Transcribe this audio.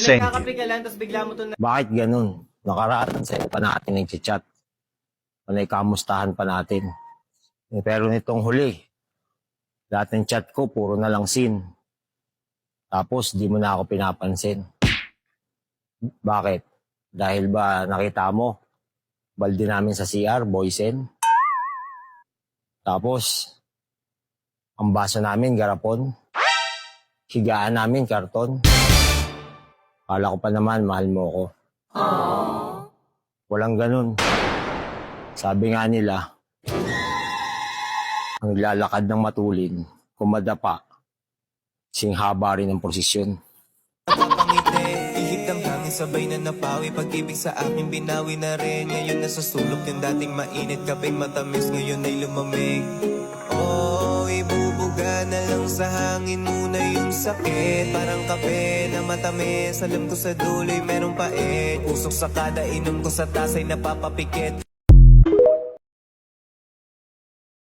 Thank you. Nagkakape ka lang, tapos bigla mo to na... Bakit ganun? Nakaraan sa'yo pa natin nag-chat. Panay kamustahan pa natin. Pero nitong huli, lahat ng chat ko, puro na lang sin. Tapos, di mo na ako pinapansin. Bakit? Dahil ba nakita mo, balde namin sa CR, boysen. Tapos, ang baso namin, garapon. Higaan namin, karton. Kala ko pa naman, mahal mo ko. Walang ganun. Sabi nga nila, ang lalakad ng matulin, kung madapa, singhaba rin ang prosesyon. Napangiti, ihip ng hangin sabay na napawi. Pag-ibig sa akin binawi na rin. Ngayon nasa sulok yung dating mainit, kapeng matamis ngayon ay lumamig. Oh, ibubuga na lang sa hangin muna yung sakit. Parang kape na matamis, alam ko sa duloy merong pait. Usok sa kada inom ko sa tasay napapapikit.